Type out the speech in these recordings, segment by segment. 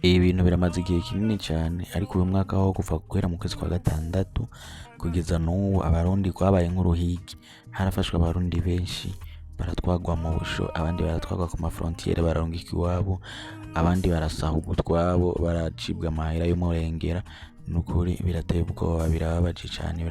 Ibintu biramaze igihe kinini cyane, ariko uyu mwaka ho kuva guhera mu kwezi kwa gatandatu kugeza n'ubu abarundi rwabaye nk'uruhigi. Harafashwe abarundi benshi baratwagwa mu busho, abandi baratwagwa ku mafrontiere bararungika iwabo, abandi barasahurwa utwabo baracibwa amahera y'umurengera. Nukuri birateye ubwoba, birababaje cyane.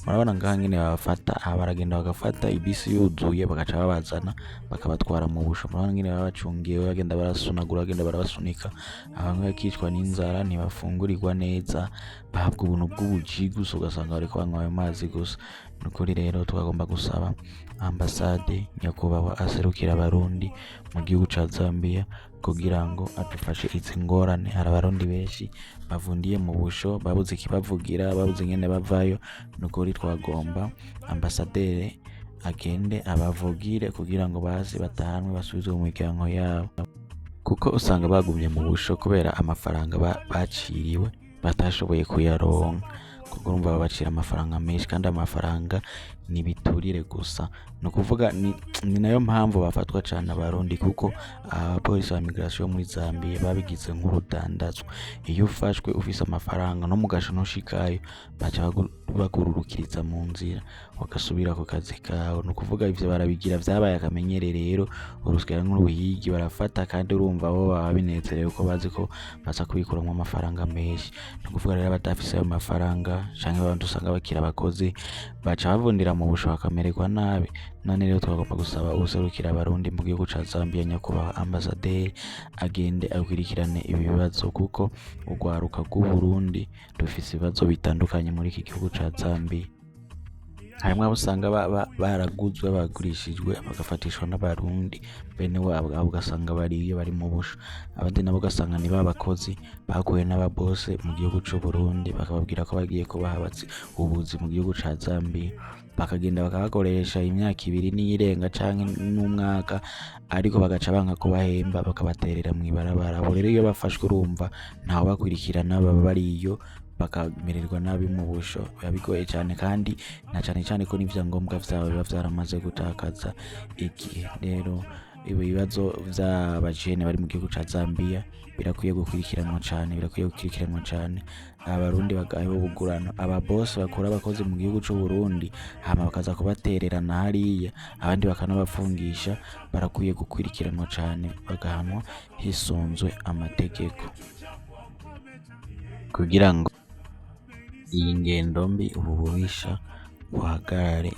Murabona ngaha nyene babafata, baragenda bagafata ibisi yuzuye bagaca babazana bakabatwara mu busho. Murabona nyene babacungiye, bagenda barasunagura, bagenda barabasunika, abantu bakicwa n'inzara, ntibafungurirwa neza, bahabwa ubuntu bw'ubuji gusa, ugasanga bariko banywa ayo mazi gusa. Nukuri rero twagomba gusaba ambasade nyakubahwa aserukira abarundi mu gihugu ca Zambia kugira ngo adufashe izi ngorane. Hari abarundi benshi bavundiye mu busho, babuze ikibavugira, babuze ingene bavayo. Nukuri twagomba ambasaderi agende abavugire kugira ngo baze batahanwe, basubizwe mu miryango yabo, kuko usanga bagumye mu busho kubera amafaranga baciriwe batashoboye kuyaronka. Kuko urumva babacira amafaranga menshi, kandi amafaranga ni biturire gusa. Nukuvuga ni nayo mpamvu bafatwa cane abarundi, kuko abapolisi ba migration muri Zambia babigize nk'urudandazwa. Iyo ufashwe ufise amafaranga no mugasho ntushikayo, baca bagururukiriza mu nzira ugasubira ku kazi kawe. Nukuvuga ivyo barabigira, vyabaye akamenyere rero, uruswera nk'uruhigi barafata, kandi urumva bo baba binezerewe ko bazi ko baza kubikuramwo amafaranga menshi. Nukuvuga rero abadafise ayo mafaranga canke babandi usanga bakira abakozi baca bavundira mu busho bakamererwa nabi. None rero twagomba gusaba userukira abarundi mu gihugu ca Zambia nyakubahwa ambasaderi agende akurikirane ibi bibazo, kuko urwaruka rw'Uburundi rufise ibibazo bitandukanye muri iki gihugu ca Zambia. Harimwo abo usanga baraguzwe, bagurishijwe, bagafatishwa n'abarundi bene wabo, abo ugasanga bariyo bari mu busho. Abandi nabo ugasanga ni babakozi bakuwe n'ababose mu gihugu c'Uburundi, bakababwira ko bagiye kubaha ubuzi mu gihugu ca Zambia, bakagenda bakabakoresha imyaka 2 n'iyirenga canke n'umwaka, ariko bagaca banka kubahemba, bakabaterera mw'ibarabara. Abo rero iyo bafashwe urumva ntaho bakurikirana, baba bariyo bakamererwa nabi mu busho. Biba bigoye cane, kandi na cane ko n'ivyangombwa vyabo biba vyaramaze gutakaza igihe. Rero ibibazo vy'abajene bari mu gihugu ca Zambia birakwiye gukurikiranwa cane. Abarundi bagayeho ubugurano, ababose bakura abakozi mu gihugu c'Uburundi hama bakaza kubatererana hariya, abandi bakanabafungisha. Barakwiye gukurikiranwa cane, bagahanwa hisunzwe amategeko, kugira ngo iyi ngendo mbi, ubu bubisha buhagarare.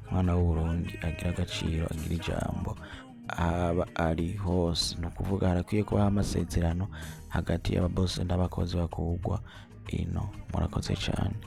Umwana w'Uburundi agira agaciro, agira ijambo aba ari hose. Nukuvuga harakwiye kubaho amasezerano hagati y'ababose n'abakozi bakugwa ino. Murakoze cane.